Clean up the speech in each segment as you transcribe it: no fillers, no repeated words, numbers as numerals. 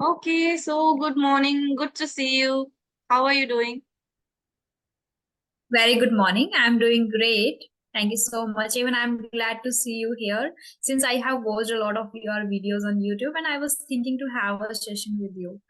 Okay, so good morning. Good to see you. How are you doing? Very good morning. I'm doing great. Thank you so much. Even I'm glad to see you here since I have watched a lot of your videos on YouTube and I was thinking to have a session with you.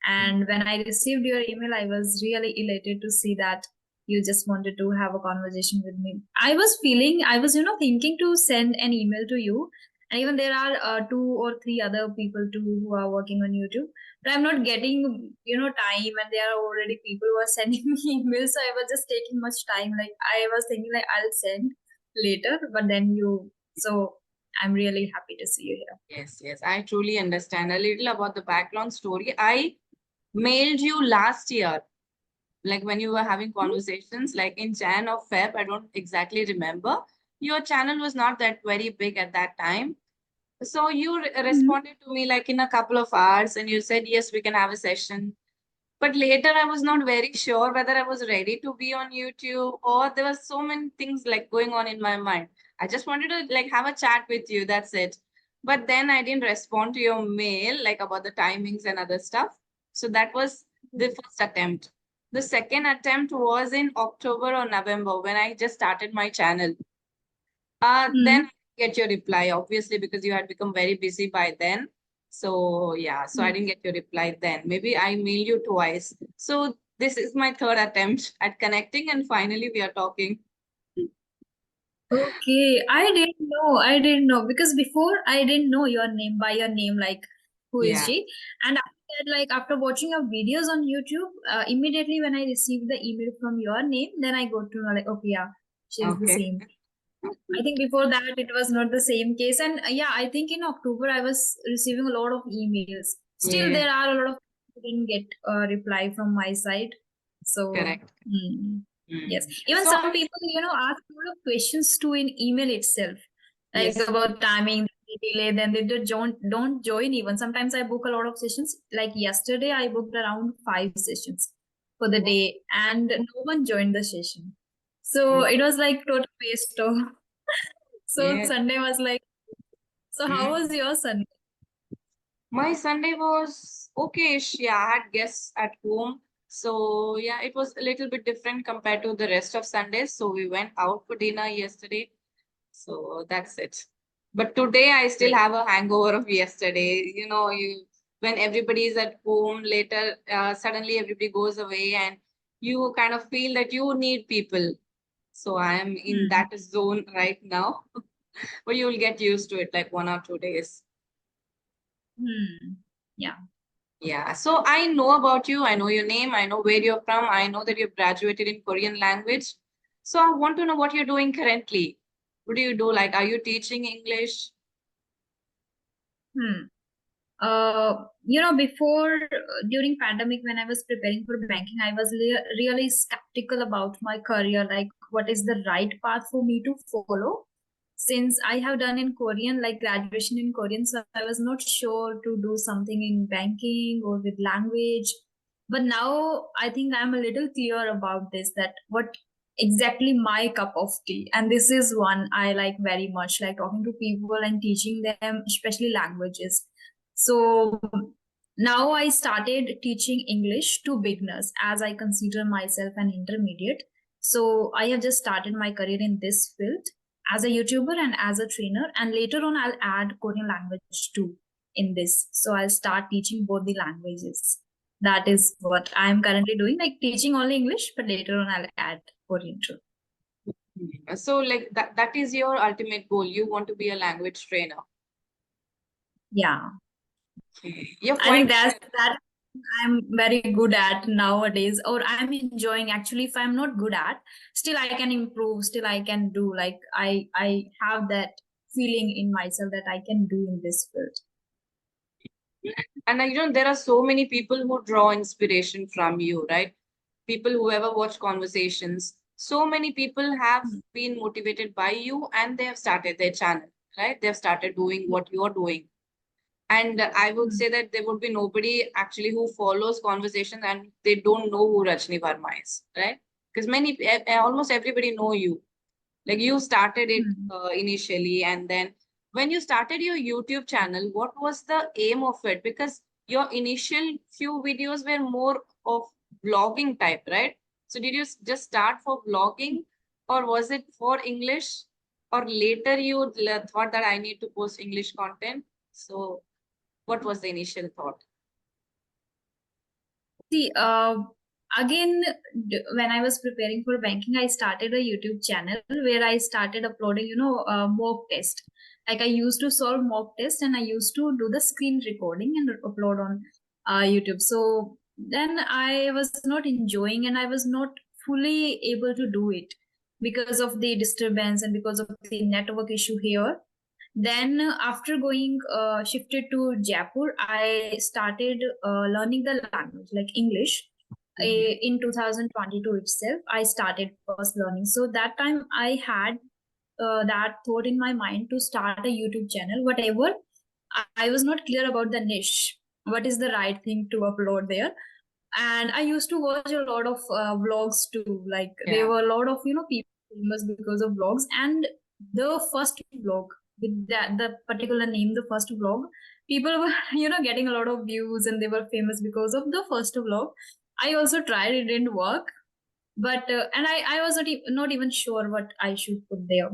And when I received your email, I was really elated to see that you just wanted to have a conversation with me. I was thinking to send an email to you. And even there are two or three other people too who are working on YouTube, but I'm not getting time, and there are already people who are sending me emails, so I was just taking much time. Like I was thinking like I'll send later, but then you so I'm really happy to see you here. Yes, I truly understand a little about the background story. I mailed you last year, like when you were having conversations, like in Jan or Feb, I don't exactly remember. Your channel was not that very big at that time. So you Mm-hmm. responded to me like in a couple of hours and you said, yes, we can have a session. But later I was not very sure whether I was ready to be on YouTube, or there were so many things like going on in my mind. I just wanted to like have a chat with you. That's it. But then I didn't respond to your mail like about the timings and other stuff. So that was the first attempt. The second attempt was in October or November when I just started my channel. Then I get your reply, obviously, because you had become very busy by then. So yeah, so I didn't get your reply then. Maybe I mailed you twice. So this is my third attempt at connecting, and finally we are talking. Okay, I didn't know. I didn't know because before I didn't know your name by your name, like who is Yeah. she? And after that, like after watching your videos on YouTube, immediately when I received the email from your name, then I got to know like, okay, yeah, she's the Okay. same. I think before that it was not the same case. And yeah, I think in October I was receiving a lot of emails. Still, Yeah. there are a lot of people who didn't get a reply from my side. So, Correct. yes. Mm. Even So some people, ask a lot of questions too in email itself, like yes. about timing, delay, then they don't join even. Sometimes I book a lot of sessions. Like yesterday, I booked around 5 sessions for the Oh, day, and no one joined the session. So oh, it was like total waste of. So yeah. Sunday was like, so how was Mm. your Sunday? My Sunday was okay-ish. Yeah, I had guests at home. So yeah, it was a little bit different compared to the rest of Sundays. So we went out for dinner yesterday. So that's it. But today I still Great. have a hangover of yesterday. You know, you when everybody is at home later, suddenly everybody goes away and you kind of feel that you need people. So I am in Hmm. that zone right now. But you will get used to it like 1 or 2 days. Hmm. Yeah. Yeah. So I know about you. I know your name. I know where you're from. I know that you've graduated in Korean language. So I want to know what you're doing currently. What do you do? Like, are you teaching English? Hmm. Before during pandemic when I was preparing for banking, I was really skeptical about my career, like what is the right path for me to follow. Since I have done in Korean, like graduation in Korean, so I was not sure to do something in banking or with language. But now I think I'm a little clear about this, that what exactly my cup of tea. And this is one I like very much, like talking to people and teaching them, especially languages. So now I started teaching English to beginners as I consider myself an intermediate. So I have just started my career in this field as a YouTuber and as a trainer. And later on, I'll add Korean language too in this. So I'll start teaching both the languages. That is what I'm currently doing, like teaching only English, but later on, I'll add Korean too. So like that is your ultimate goal. You want to be a language trainer. Yeah. You're I think quite that I'm very good at nowadays, or I'm enjoying. Actually, if I'm not good at, still I can improve, still I can do. Like I have that feeling in myself that I can do in this field. and there are so many people who draw inspiration from you, right? People who ever watch conversations. So many people have been motivated by you and they have started their channel, right? They've started doing what you're doing. And I would Mm. say that there would be nobody actually who follows conversations and they don't know who Rajni Verma is, right? Because almost everybody know you. Like you started it Mm. initially, and then when you started your YouTube channel, what was the aim of it? Because your initial few videos were more of vlogging type, right? So did you just start for vlogging, or was it for English, or later you thought that I need to post English content? So what was the initial thought? See, again, when I was preparing for banking, I started a YouTube channel where I started uploading, mock test. Like I used to solve mock test and I used to do the screen recording and upload on YouTube. So then I was not enjoying and I was not fully able to do it because of the disturbance and because of the network issue here. Then after going shifted to Jaipur, I started learning the language like English. In 2022 itself, I started first learning. So that time I had that thought in my mind to start a YouTube channel. Whatever, I was not clear about the niche. What is the right thing to upload there? And I used to watch a lot of vlogs too. Like there Yeah, were a lot of people famous because of vlogs. And the first vlog with that the particular name, the first vlog, people were getting a lot of views and they were famous because of the first vlog. I also tried, it didn't work, but and I was not even sure what I should put there.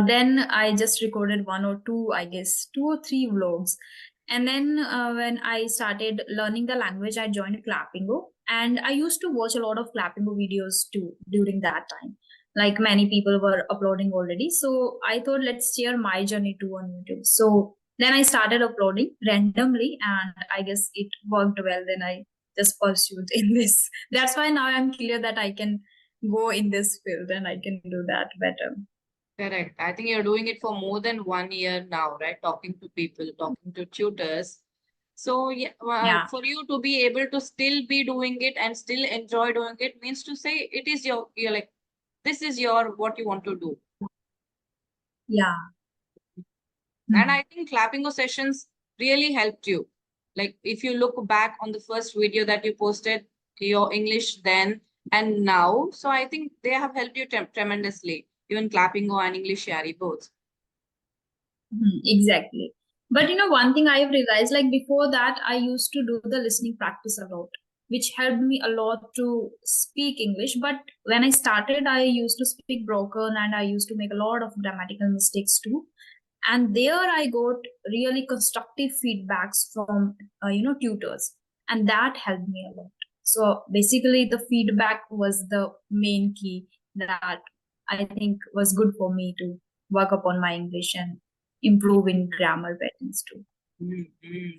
Then I just recorded one or two, I guess, two or three vlogs. And then when I started learning the language, I joined Clappingo. And I used to watch a lot of Clappingo videos too during that time. Like many people were uploading already. So I thought, let's share my journey too on YouTube. So then I started uploading randomly, and I guess it worked well. Then I just pursued in this. That's why now I'm clear that I can go in this field and I can do that better. correct. I think you're doing it for more than 1 year now, right? Talking to people, talking to tutors. So yeah, Yeah. for you to be able to still be doing it and still enjoy doing it means to say it is you're like, this is your what you want to do. Yeah. And Hmm. I think clapping sessions really helped you. Like if you look back on the first video that you posted, your English then and now, so I think they have helped you tremendously. Even clapping and English Yari both. Exactly. But one thing I have realized, like before that, I used to do the listening practice a lot, which helped me a lot to speak English. But when I started, I used to speak broken and I used to make a lot of grammatical mistakes too. And there I got really constructive feedbacks from, tutors. And that helped me a lot. So basically, the feedback was the main key that I think was good for me to work upon my English and improve in grammar patterns too.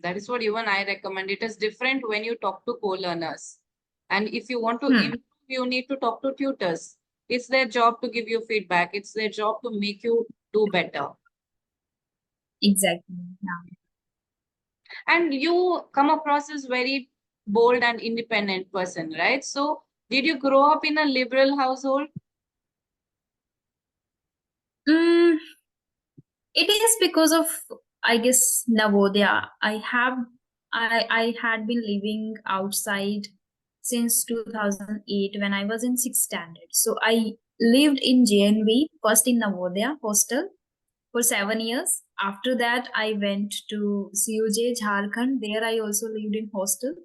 That is what even I recommend. It is different when you talk to co-learners. And if you want to Hmm. improve, you need to talk to tutors. It's their job to give you feedback. It's their job to make you do better. Exactly. Yeah. And you come across as very bold and independent person, right? So did you grow up in a liberal household? Mm, it is because of, I guess, Navodaya. I had been living outside since 2008 when I was in sixth standard. So I lived in JNV, first in Navodaya hostel for 7 years. After that, I went to CUJ, Jharkhand. There I also lived in hostel.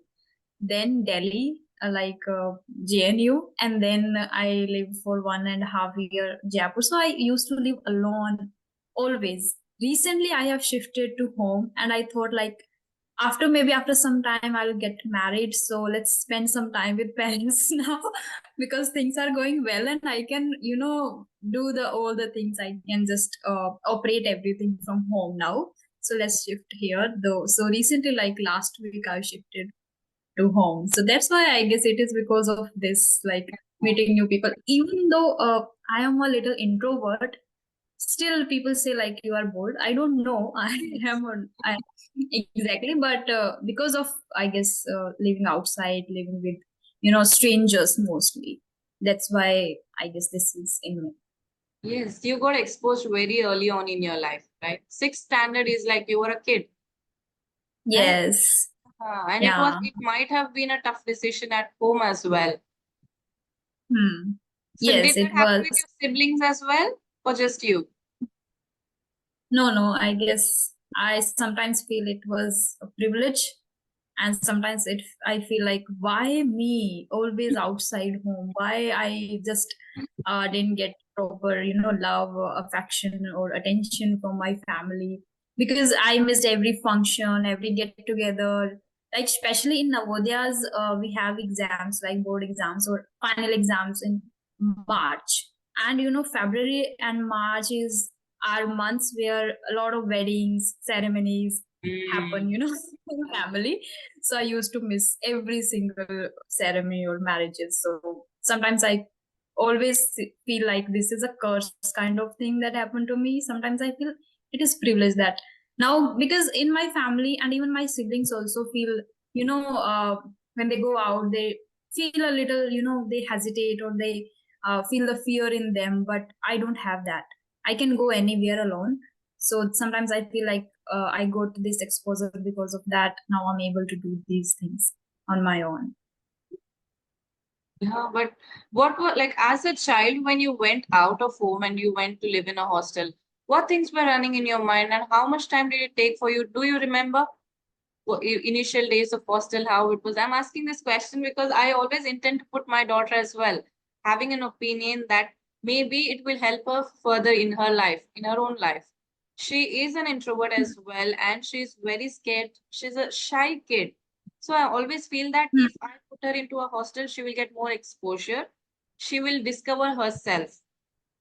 Then Delhi, JNU, and then I lived for 1.5 year Jaipur. So I used to live alone always. Recently, I have shifted to home, and I thought like after some time I'll get married. So let's spend some time with parents now because things are going well, and I can do the all the things. I can just operate everything from home now. So let's shift here though. So recently, like last week, I shifted to home. So that's why I guess it is because of this, like meeting new people. Even though I am a little introvert, still people say like you are bored. I don't know. I am on. I exactly, but because of I guess living outside, living with strangers mostly. That's why I guess this is in me. Yes, you got exposed very early on in your life, right? Sixth standard is like you were a kid, right? Yes. And Yeah. it might have been a tough decision at home as well. Hmm. So Yes, did that it happen with was. your siblings as well, or just you? No, no. I guess I sometimes feel it was a privilege And sometimes I feel like, why me always outside home? Why I just didn't get proper, love or affection or attention from my family, because I missed every function, every get together. Like especially in Navodayas, we have exams like board exams or final exams in March, and February and March is our months where a lot of weddings, ceremonies happen, in family. So I used to miss every single ceremony or marriages. So sometimes I always feel like this is a curse kind of thing that happened to me. Sometimes I feel it is privilege that now, because in my family and even my siblings also feel, when they go out, they feel a little, they hesitate or they feel the fear in them. But I don't have that. I can go anywhere alone. So sometimes I feel like I got this exposure because of that. Now I'm able to do these things on my own. Yeah, but what were like as a child when you went out of home and you went to live in a hostel, what things were running in your mind and how much time did it take for you? Do you remember initial days of hostel, how it was? I'm asking this question because I always intend to put my daughter as well, having an opinion that maybe it will help her further in her life, in her own life. She is an introvert as well, and she's very scared. She's a shy kid. So I always feel that Hmm. if I put her into a hostel, she will get more exposure. She will discover herself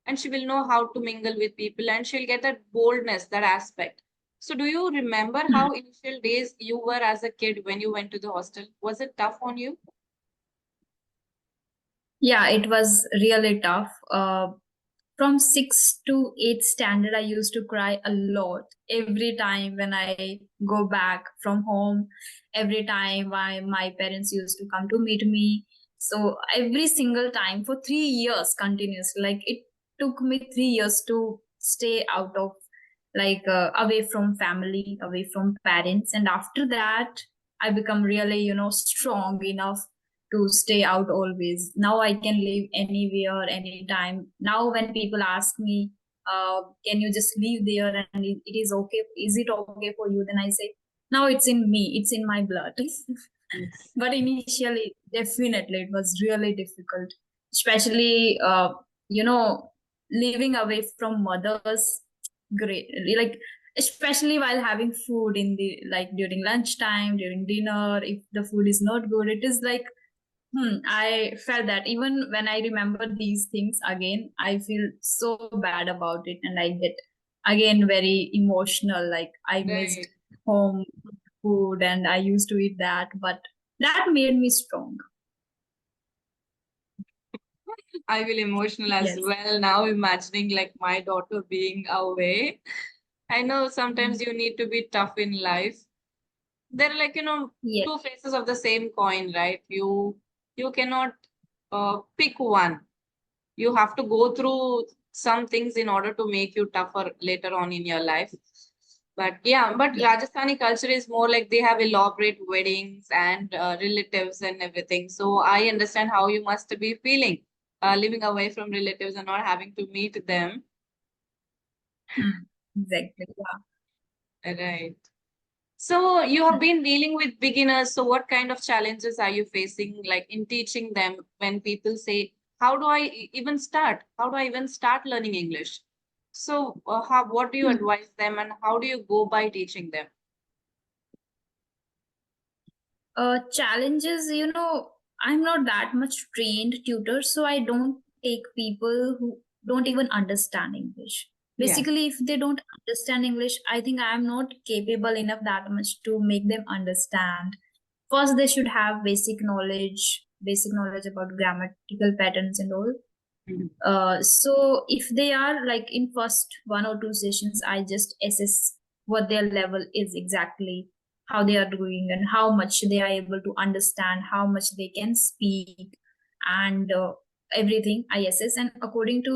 and she will know how to mingle with people and she'll get that boldness, that aspect. So, do you remember Hmm. how initial days you were as a kid when you went to the hostel? Was it tough on you? Yeah, it was really tough. From 6 to 8 standard, I used to cry a lot every time when I go back from home. Every time my parents used to come to meet me. So every single time for 3 years continuously, like it took me 3 years to stay out of, like away from family, away from parents, and after that I become really, strong enough to stay out always. Now I can live anywhere, anytime. Now when people ask me, can you just live there and it is okay? Is it okay for you? Then I say, now it's in me. It's in my blood. Yes. But initially, definitely, it was really difficult, especially, living away from mothers. Great, like especially while having food in the, like during lunchtime, during dinner. If the food is not good, it is like, I felt that even when I remember these things again, I feel so bad about it, and I get again very emotional. Like I missed Right. home food, and I used to eat that, but that made me strong. I feel emotional as Yes. well now, imagining like my daughter being away. I know sometimes Mm. you need to be tough in life. They're like, Yes. two faces of the same coin, right? You cannot pick one. You have to go through some things in order to make you tougher later on in your life. But yeah, but Yeah. Rajasthani culture is more like they have elaborate weddings and relatives and everything. So I understand how you must be feeling living away from relatives and not having to meet them. Exactly. Yeah. Right. So you have been dealing with beginners. So what kind of challenges are you facing, like in teaching them when people say, "How do I even start? How do I even start learning English?" So what do you Hmm. advise them, and how do you go by teaching them? Challenges, I'm not that much trained tutor, so I don't take people who don't even understand English. Yeah. Basically, if they don't understand English, I think I am not capable enough that much to make them understand. First, they should have basic knowledge about grammatical patterns and all. Mhm. So if they are like in first 1 or 2 sessions, I just assess what their level is exactly, how they are doing, and how much they are able to understand, how much they can speak, and everything I assess. And according to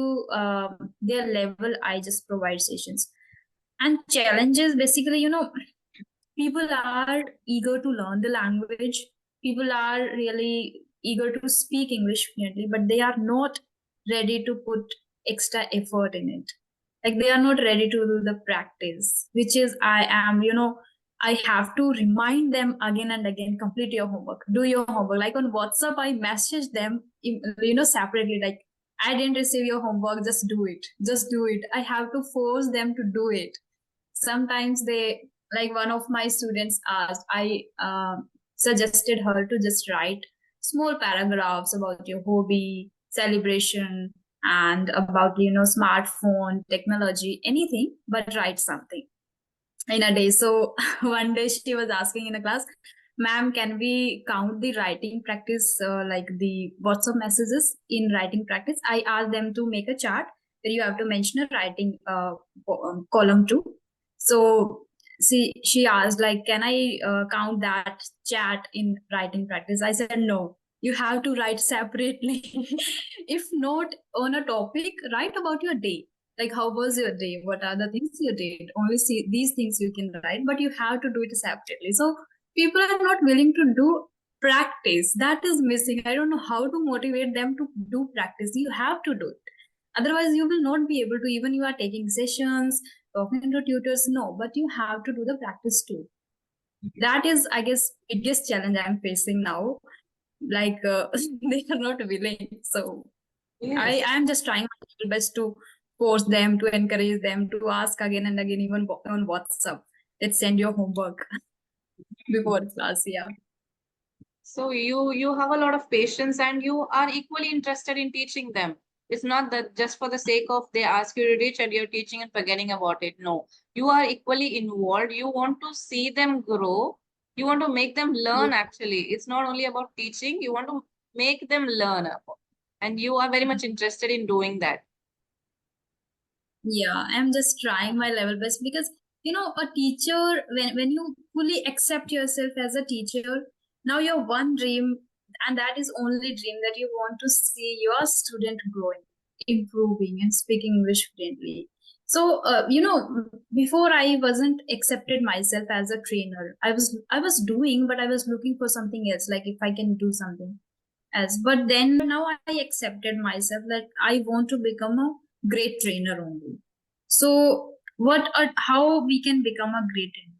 their level, I just provide sessions. And challenges, basically, people are eager to learn the language. People are really eager to speak English fluently, but they are not ready to put extra effort in it. Like they are not ready to do the practice, which is I am, I have to remind them again and again, complete your homework, do your homework. Like on WhatsApp, I message them, separately, like, I didn't receive your homework, just do it. Just do it. I have to force them to do it. Sometimes they, like one of my students asked, I suggested her to just write small paragraphs about your hobby, celebration, and about, smartphone, technology, anything, but write something in a day. So one day she was asking in a class, ma'am, can we count the writing practice, like the WhatsApp messages in writing practice? I asked them to make a chart where you have to mention a writing column too. So she asked, like, can I count that chat in writing practice? I said, no, you have to write separately. If not on a topic, write about your day, like how was your day, what are the things you did, only see these things you can write, but you have to do it separately. So people are not willing to do practice. That is missing. I don't know how to motivate them to do practice. You have to do it, otherwise you will not be able to, even you are taking sessions, talking to tutors, no, but you have to do the practice too. That is, I guess, biggest challenge I'm facing now. Like they are not willing. So I Yes. am just trying my level best to force them, to encourage them, to ask again and again, even on WhatsApp. Let's send your homework before class. Yeah. So you have a lot of patience and you are equally interested in teaching them. It's not that just for the sake of they ask you to teach and you're teaching and forgetting about it. No, you are equally involved. You want to see them grow. You want to make them Yeah. learn actually. It's not only about teaching, you want to make them learn. And you are very much interested in doing that. Yeah, I'm just trying my level best because, a teacher, when you fully accept yourself as a teacher, now your one dream, and that is only dream, that you want to see your student growing, improving, and speaking English fluently. So, before I wasn't accepted myself as a trainer. I was doing, but I was looking for something else, like if I can do something else. But then now I accepted myself that I want to become a great trainer only. So how we can become a great trainer?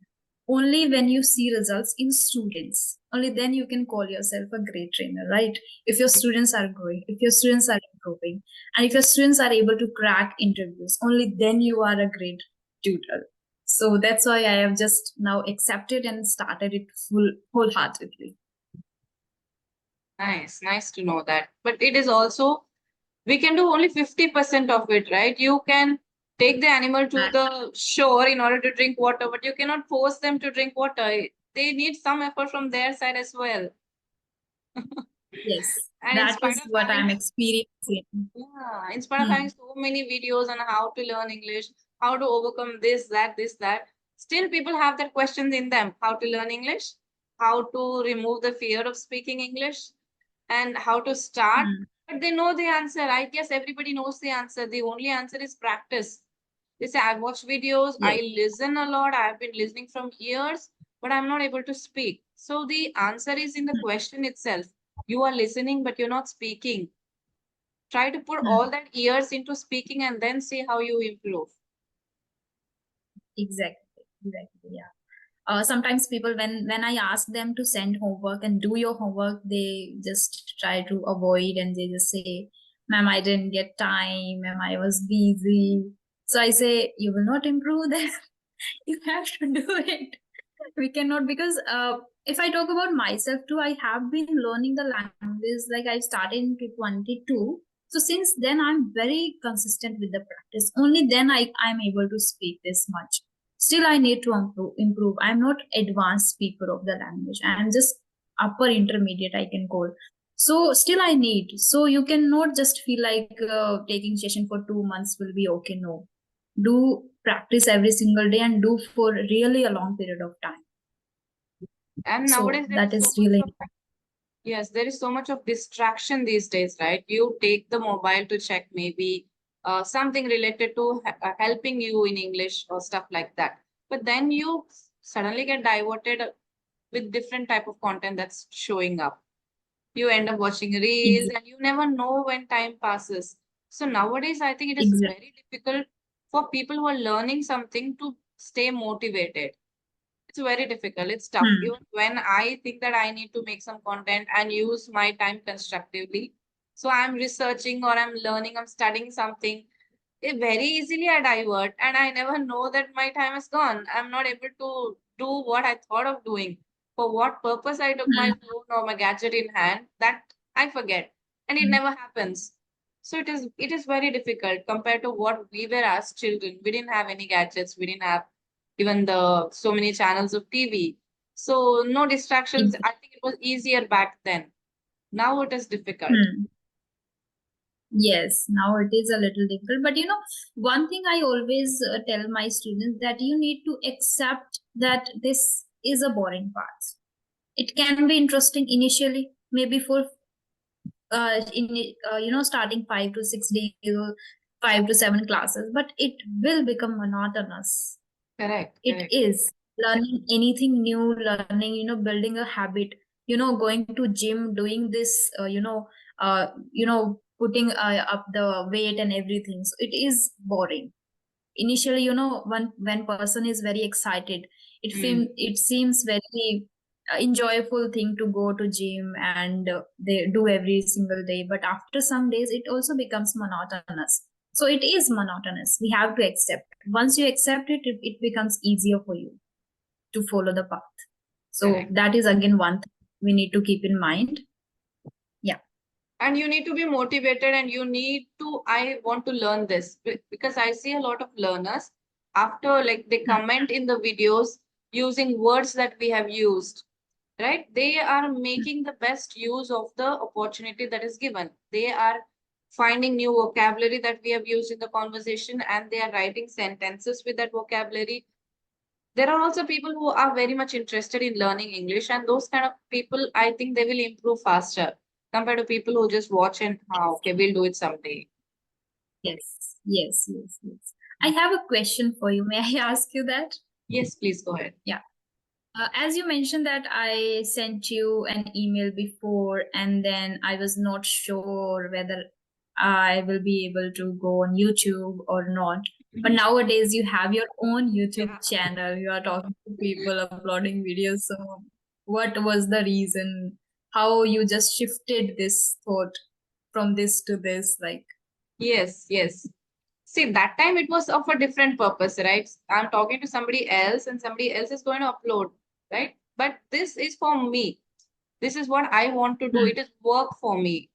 Only when you see results in students. Only then you can call yourself a great trainer, right? If your students are growing, if your students are improving, and if your students are able to crack interviews, only then you are a great tutor. So that's why I have just now accepted and started it wholeheartedly. Nice, nice to know that. But it is also we can do only 50% of it, right? You can take the animal to the shore in order to drink water, but you cannot force them to drink water. They need some effort from their side as well. Yes, And in that spite is of what having, I'm experiencing. yeah, in spite of having Hmm. so many videos on how to learn English, how to overcome this, that, still people have that questions in them. How to learn English, how to remove the fear of speaking English, and how to start. Hmm. But they know the answer. I guess everybody knows the answer. The only answer is practice. They say, I watch videos, Yes. I listen a lot, I have been listening from years, but I'm not able to speak. So the answer is in the question itself. You are listening, but you're not speaking. Try to put Hmm. all that ears into speaking and then see how you improve. Exactly. Exactly. Yeah. Sometimes people, when I ask them to send homework and do your homework, they just try to avoid and they just say, "Ma'am, I didn't get time. Ma'am, I was busy." So I say, "You will not improve that. You have to do it." We cannot, because if I talk about myself too, I have been learning the language, like I started in 22. So since then I'm very consistent with the practice. Only then I'm able to speak this much. Still I need to improve. I'm not advanced speaker of the language. I'm just upper intermediate, I can call. So still I need. So you cannot just feel like taking session for 2 months will be okay. No, do practice every single day and do for really a long period of time. And So nowadays there that is so is much really of, yes, there is so much of distraction these days, right? You take the mobile to check maybe something related to helping you in English or stuff like that. But then you suddenly get diverted with different type of content that's showing up. You end up watching reels exactly. and you never know when time passes. So nowadays, I think it is Exactly. very difficult for people who are learning something to stay motivated. It's very difficult. It's tough. Even when I think that I need to make some content and use my time constructively. So I'm researching or I'm learning, I'm studying something. Very easily I divert and I never know that my time is gone. I'm not able to do what I thought of doing. For what purpose I took my phone or my gadget in hand, that I forget. And it never happens. So it is very difficult compared to what we were as children. We didn't have any gadgets. We didn't have even the so many channels of TV. So no distractions. I think it was easier back then. Now it is difficult. Yes, now it is a little difficult. But one thing I always tell my students that you need to accept that this is a boring part. It can be interesting initially, maybe for starting 5 to 6 days or 5 to 7 classes, but it will become monotonous. Correct. It Correct. is learning anything new, learning, building a habit, going to gym, doing this, putting up the weight and everything. So it is boring. Initially, when person is very excited, it seems very enjoyable thing to go to gym and they do every single day. But after some days, it also becomes monotonous. So it is monotonous. We have to accept. Once you accept it, it becomes easier for you to follow the path. So Correct. that is again one thing we need to keep in mind. Yeah. And you need to be motivated and you need to, I want to learn this because I see a lot of learners after like they comment in the videos using words that we have used, right? They are making the best use of the opportunity that is given. They are finding new vocabulary that we have used in the conversation and they are writing sentences with that vocabulary. There are also people who are very much interested in learning English, and those kind of people, I think they will improve faster compared to people who just watch and, okay, we'll do it someday. Yes. Yes. Yes. Yes. I have a question for you. May I ask you that? Yes, please go ahead. Yeah. As you mentioned that I sent you an email before, and then I was not sure whether I will be able to go on YouTube or not. But nowadays you have your own YouTube channel. You are talking to people, uploading videos. So what was the reason? How you just shifted this thought from this to this? Like, Yes, yes. See, that time it was of a different purpose, right? I'm talking to somebody else and somebody else is going to upload, right? But this is for me. This is what I want to do. It is work for me.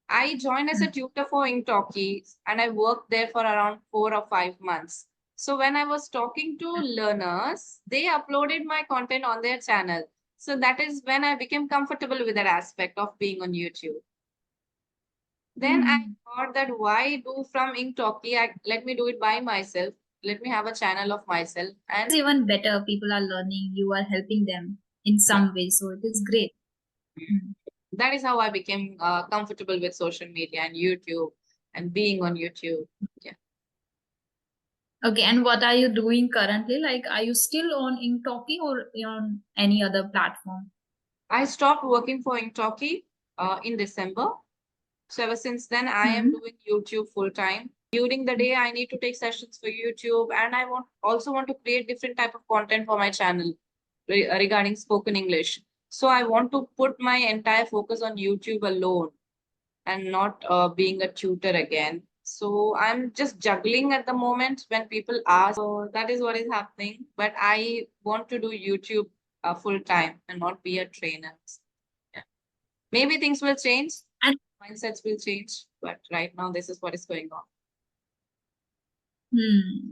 I joined as a tutor for engtalki and I worked there for around 4 or 5 months. So when I was talking to learners, they uploaded my content on their channel. So that is when I became comfortable with that aspect of being on YouTube. Then I thought that why do from engtalki? Let me do it by myself. Let me have a channel of myself. And it's even better. People are learning. You are helping them in some way. So it is great. that is how I became comfortable with social media and YouTube and being on YouTube. Yeah. Okay, and what are you doing currently? Like, are you still on engtalki or on any other platform? I stopped working for engtalki in December. So ever since then, I am doing YouTube full time. During the day, I need to take sessions for YouTube, and I also want to create different type of content for my channel regarding spoken English. So I want to put my entire focus on YouTube alone and not being a tutor again. So I'm just juggling at the moment when people ask. So that is what is happening. But I want to do YouTube full time and not be a trainer. Yeah. Maybe things will change, And mindsets will change, but right now this is what is going on.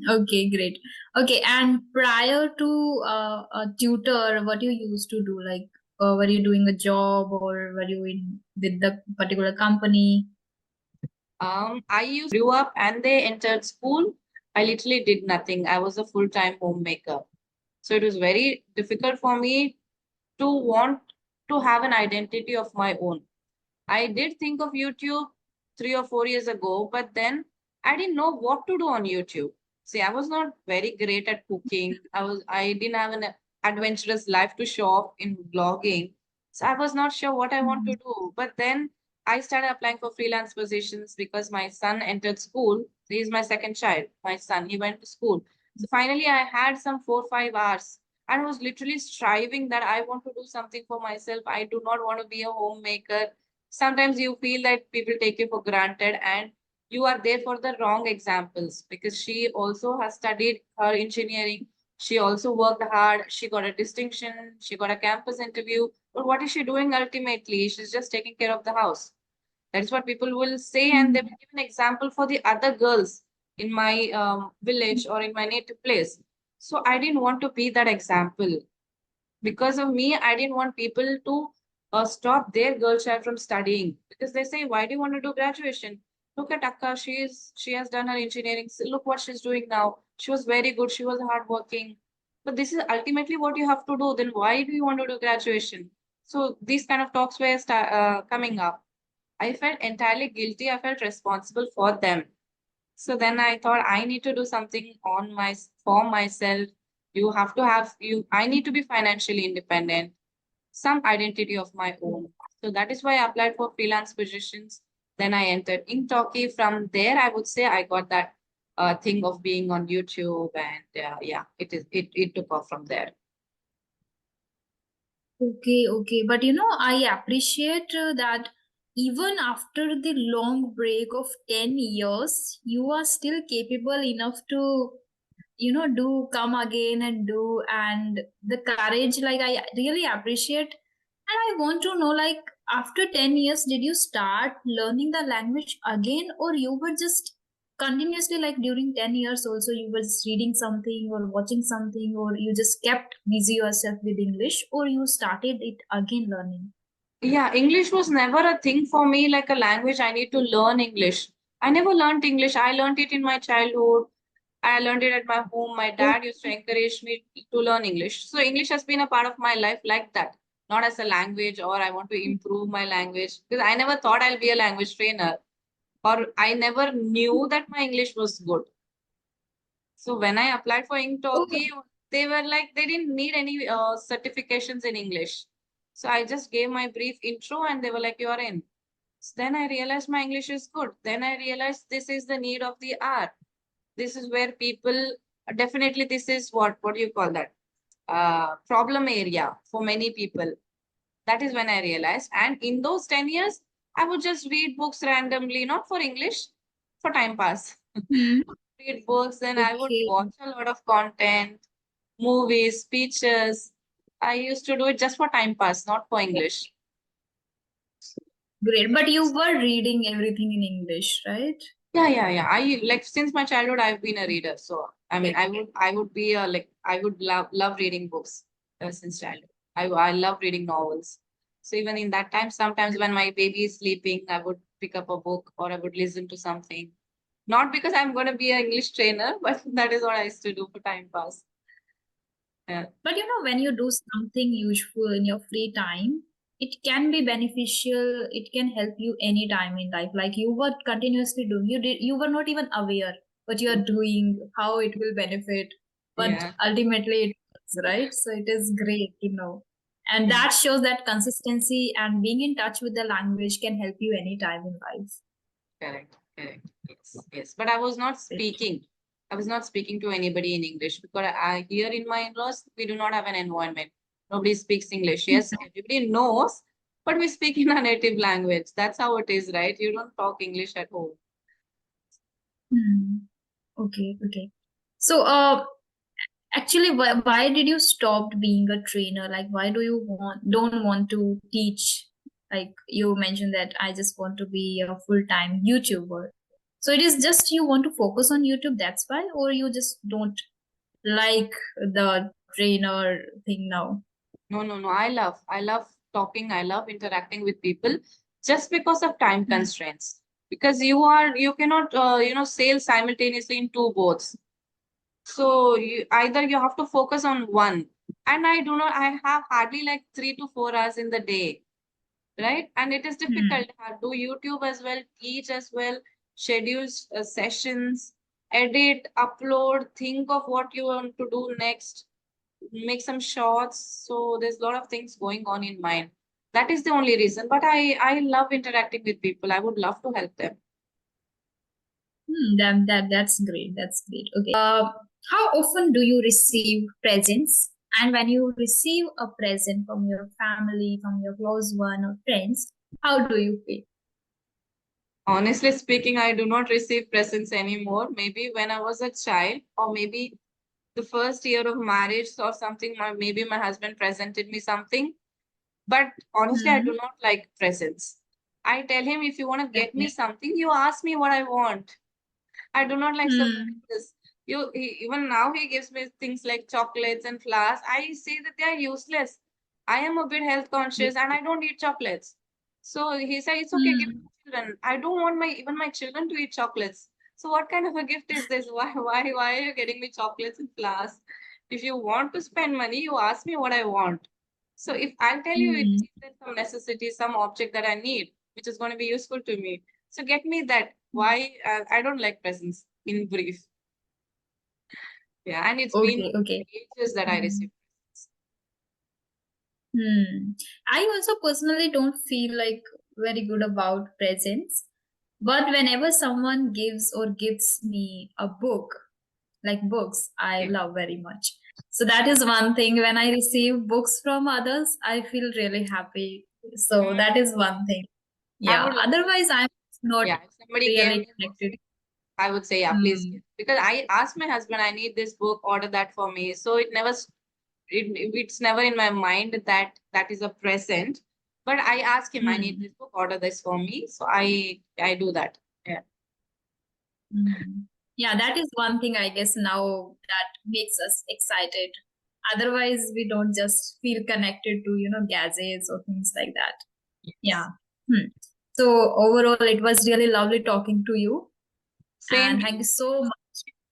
okay, great. Okay, and prior to a tutor, what you used to do? Like, were you doing a job or were you in with the particular company? I used grew up and they entered school. I literally did nothing. I was a full-time homemaker. So it was very difficult for me to want to have an identity of my own. I did think of YouTube 3 or 4 years ago, but then I didn't know what to do on YouTube. See, I was not very great at cooking. I didn't have an adventurous life to show off in blogging. So I was not sure what I want to do. But then I started applying for freelance positions because my son entered school. He is my second child. My son, he went to school. So finally I had some 4 or 5 hours. and was literally striving that I want to do something for myself. I do not want to be a homemaker. Sometimes you feel that people take you for granted, and you are there for the wrong examples, because she also has studied her engineering. She also worked hard. She got a distinction. She got a campus interview. But what is she doing ultimately? She's just taking care of the house. That is what people will say, and they will give an example for the other girls in my village or in my native place. So I didn't want to be that example. Because of me, I didn't want people to stop their girl child from studying, because they say, "Why do you want to do graduation? Look at Akka, she has done her engineering. Look what she's doing now. She was very good. She was hardworking. But this is ultimately what you have to do. Then why do you want to do graduation?" So these kind of talks were coming up. I felt entirely guilty. I felt responsible for them. So then I thought I need to do something on my for myself. You have to have you. I need to be financially independent, some identity of my own. So that is why I applied for freelance positions. Then I entered engtalki. From there, I would say I got that thing of being on YouTube, and yeah, it took off from there. Okay, okay. But I appreciate that even after the long break of 10 years, you are still capable enough to, do come again and do, and the courage, like, I really appreciate. And I want to know, like, after 10 years, did you start learning the language again, or you were just continuously, like, during 10 years also, you were just reading something or watching something, or you just kept busy yourself with English, or you started it again learning? Yeah, English was never a thing for me like a language. I need to learn English. I never learned English. I learned it in my childhood. I learned it at my home. My Oh, dad used to encourage me to learn English. So English has been a part of my life like that, not as a language or I want to improve my language, because I never thought I'll be a language trainer, or I never knew that my English was good. So when I applied for oh, engtalki, they were like, they didn't need any certifications in English. So I just gave my brief intro and they were like, "You're in." So then I realized my English is good. Then I realized this is the need of the hour. This is where people, definitely this is what do you call that? Problem area for many people. That is when I realized. And in those 10 years, I would just read books randomly, not for English, for time pass. hmm. Read books, then I would Okay, watch a lot of content, movies, speeches. I used to do it just for time pass, not for English. great. But you were reading everything in English, right? Yeah. I like since my childhood, I've been a reader. So I mean, I would be a like I would love reading books since childhood. I love reading novels. So even in that time, sometimes when my baby is sleeping, I would pick up a book or I would listen to something. Not because I'm going to be an English trainer, but that is what I used to do for time pass. Yeah. But when you do something useful in your free time, it can be beneficial. It can help you anytime in life. Like you were continuously doing, you were not even aware what you are doing, how it will benefit, but Yeah. ultimately it works, right? So it is great to know. And Yeah. that shows that consistency and being in touch with the language can help you anytime in life. Correct. Yes. But I was not speaking. I was not speaking to anybody in English, because here in my in-laws, we do not have an environment. Nobody speaks English. Yes, everybody knows, but we speak in our native language. That's how it is, right? You don't talk English at home. Hmm. Okay, okay. So, actually, why did you stop being a trainer? Like, why do you don't want to teach? Like you mentioned that I just want to be a full-time YouTuber. So it is just you want to focus on YouTube, that's why, or you just don't like the trainer thing now? No. I love talking. I love interacting with people just because of time Hmm. constraints. Because you cannot, sail simultaneously in two boats. So either you have to focus on one. And I have hardly like 3 to 4 hours in the day, right? And it is Hmm. difficult. I have to do YouTube as well, teach as well, schedule sessions, edit, upload, think of what you want to do next, make some shots. So there's a lot of things going on in mind. That is the only reason. But I love interacting with people. I would love to help them. That's great. That's great. Okay. How often do you receive presents? And when you receive a present from your family, from your close one or friends, how do you feel? Honestly speaking, I do not receive presents anymore. Maybe when I was a child, or maybe the first year of marriage or something, maybe my husband presented me something. But honestly, I do Hmm. not like presents. I tell him, if you want to get me Okay. something, you ask me what I want. I do not like Hmm. surprises. Even now he gives me things like chocolates and flowers. I say that they are useless. I am a bit health conscious and I don't eat chocolates. So he said it's okay, give it Hmm. to children. I don't want my children to eat chocolates. So what kind of a gift is this? Why are you getting me chocolates and flowers? If you want to spend money, you ask me what I want. So if I'll tell you, Hmm. it's some necessity, some object that I need, which is going to be useful to me. So get me that. Why? I don't like presents, in brief. Yeah, and it's been Okay. Okay. ages that I Hmm. received presents. Hmm. I also personally don't feel like very good about presents, but whenever someone gives or gives me a book, like books, I Yeah. love very much. So that is one thing. When I receive books from others, I feel really happy. So Mm, that is one thing. I Yeah. would love to. Otherwise, I'm not Yeah, if somebody gave really me books, connected. I would say, yeah, please Hmm. give. Because I asked my husband, I need this book, order that for me. So it's never in my mind that that is a present. But I ask him, I need Hmm. this book, order this for me. So I do that. Yeah. Hmm. Yeah, that is one thing I guess now that makes us excited. Otherwise, we don't just feel connected to, gadgets or things like that. Yeah. Yes. Hmm. So overall, it was really lovely talking to you. Same And to thank you you. so much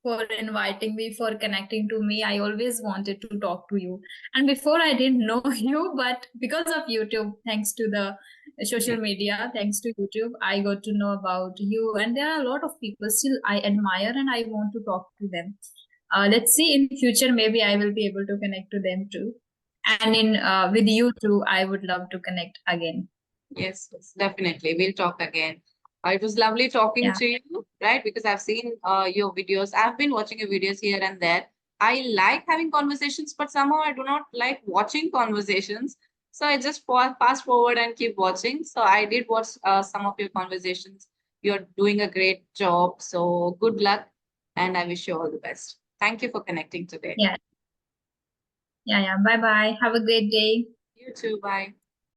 for inviting me, for connecting to me. I always wanted to talk to you. And before I didn't know you, but because of YouTube, thanks to the social media, thanks to YouTube, I got to know about you. And there are a lot of people still I admire and I want to talk to them. Let's see in future, maybe I will be able to connect to them too. And in with you too, I would love to connect again. Yes, yes, definitely. We'll talk again. It was lovely talking Yeah. to you, right? Because I've seen your videos. I've been watching your videos here and there. I like having conversations, but somehow I do not like watching conversations. So I just fast forward and keep watching. So I did watch some of your conversations. You're doing a great job. So good luck, and I wish you all the best. Thank you for connecting today. Yeah. Yeah. Yeah. Bye bye. Have a great day. You too. Bye.